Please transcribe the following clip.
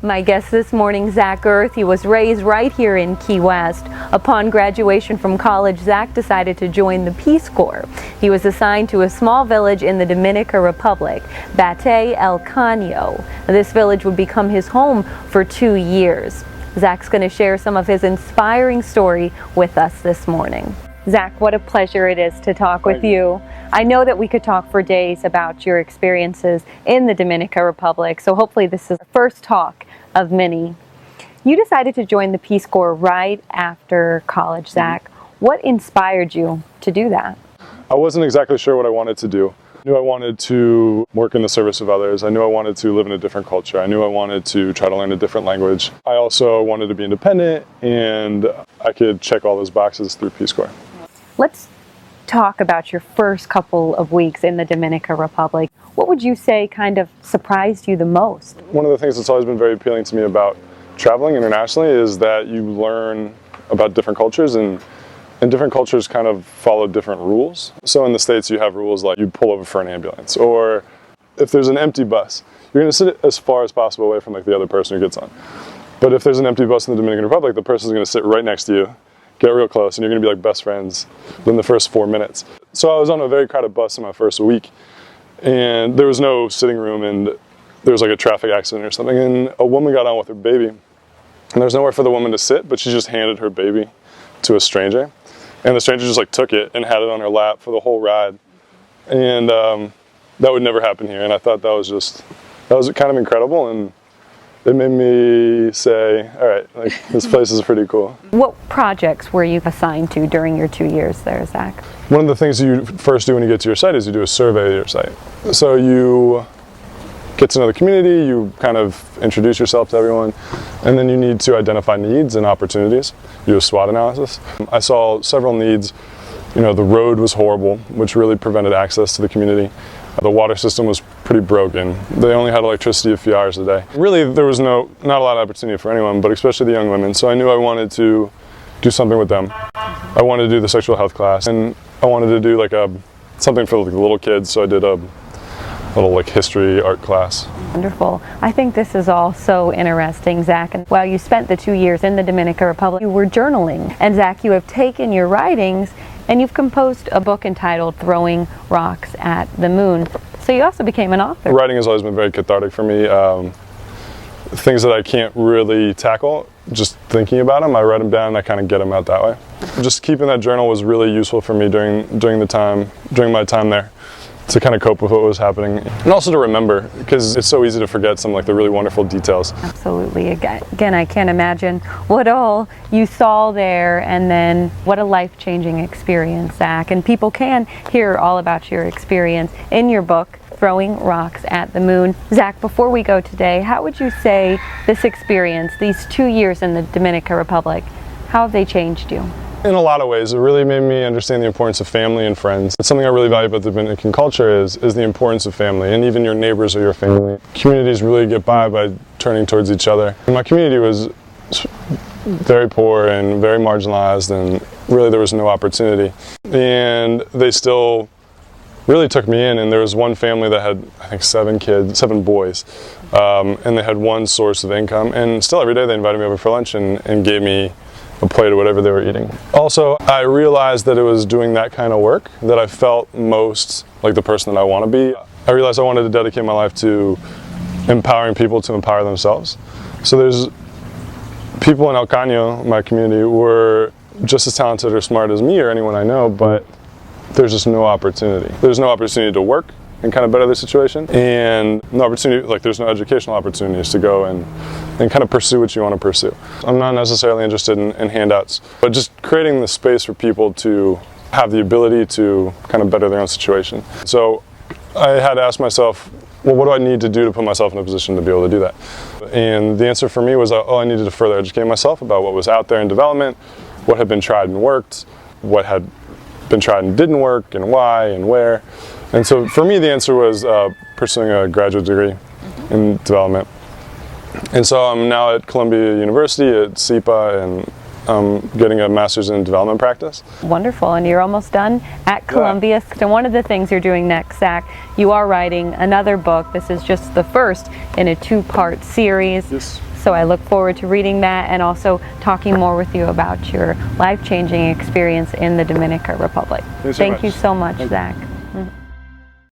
My guest this morning, Zach Gerth. He was raised right here in Key West. Upon graduation from college, Zach decided to join the Peace Corps. He was assigned to a small village in the Dominican Republic, Batey El Cano. This village would become his home for 2 years. Zach's going to share some of his inspiring story with us this morning. Zach, what a pleasure it is to talk with you. I know that we could talk for days about your experiences in the Dominican Republic, so hopefully this is the first talk of many. You decided to join the Peace Corps right after college, Zach. What inspired you to do that? I wasn't exactly sure what I wanted to do. I knew I wanted to work in the service of others. I knew I wanted to live in a different culture. I knew I wanted to try to learn a different language. I also wanted to be independent, and I could check all those boxes through Peace Corps. Let's talk about your first couple of weeks in the Dominican Republic. What would you say kind of surprised you the most? One of the things that's always been very appealing to me about traveling internationally is that you learn about different cultures, and different cultures kind of follow different rules. So in the States you have rules like you pull over for an ambulance, or if there's an empty bus, you're going to sit as far as possible away from like the other person who gets on. But if there's an empty bus in the Dominican Republic, the person's going to sit right next to you, get real close, and you're going to be like best friends within the first 4 minutes. So I was on a very crowded bus in my first week, and there was no sitting room, and there was like a traffic accident or something, and a woman got on with her baby, and there was nowhere for the woman to sit, but she just handed her baby to a stranger, and the stranger just like took it and had it on her lap for the whole ride. And that would never happen here, and I thought that was kind of incredible, and it made me say, all right, like, this place is pretty cool. What projects were you assigned to during your 2 years there, Zach? One of the things you first do when you get to your site is you do a survey of your site. So you get to know the community, you kind of introduce yourself to everyone, and then you need to identify needs and opportunities. You do a SWOT analysis. I saw several needs. You know, the road was horrible, which really prevented access to the community. The water system was pretty broken. They only had electricity a few hours a day. Really, there was not a lot of opportunity for anyone, but especially the young women. So I knew I wanted to do something with them. I wanted to do the sexual health class, and I wanted to do like something for like the little kids. So I did a little like history art class. Wonderful. I think this is all so interesting, Zach. And while you spent the 2 years in the Dominican Republic, you were journaling. And Zach, you have taken your writings and you've composed a book entitled Throwing Rocks at the Moon. So you also became an author. Writing has always been very cathartic for me. Things that I can't really tackle, just thinking about them, I write them down and I kind of get them out that way. Just keeping that journal was really useful for me during my time there, to kind of cope with what was happening, and also to remember, because it's so easy to forget some like the really wonderful details. Absolutely. Again, I can't imagine what all you saw there, and then what a life-changing experience, Zach. And people can hear all about your experience in your book, Throwing Rocks at the Moon. Zach, before we go today, how would you say this experience, these 2 years in the Dominican Republic, how have they changed you? In a lot of ways, it really made me understand the importance of family and friends. It's something I really value about the Dominican culture is the importance of family, and even your neighbors are your family. Communities really get by turning towards each other. And my community was very poor and very marginalized, and really there was no opportunity. And they still really took me in, and there was one family that had, I think, 7 boys, and they had one source of income, and still every day they invited me over for lunch and gave me a plate of whatever they were eating. Also, I realized that it was doing that kind of work that I felt most like the person that I want to be. I realized I wanted to dedicate my life to empowering people to empower themselves. So there's people in El Cano, my community, were just as talented or smart as me or anyone I know, but there's just no opportunity. There's no opportunity to work and kind of better their situation, and no opportunity, like there's no educational opportunities to go and kind of pursue what you want to pursue. I'm not necessarily interested in handouts, but just creating the space for people to have the ability to kind of better their own situation. So I had to ask myself, well, what do I need to do to put myself in a position to be able to do that? And the answer for me was, I needed to further educate myself about what was out there in development, what had been tried and worked, what had been tried and didn't work, and why and where. And so for me, the answer was pursuing a graduate degree in development. And so I'm now at Columbia University at CEPA, and I'm getting a master's in development practice. Wonderful, and you're almost done at Columbia. Yeah. So one of the things you're doing next, Zach, you are writing another book. This is just the first in a 2-part series. Yes. So I look forward to reading that and also talking more with you about your life-changing experience in the Dominican Republic. Thanks so Thank much. you so much, Thank you. Zach.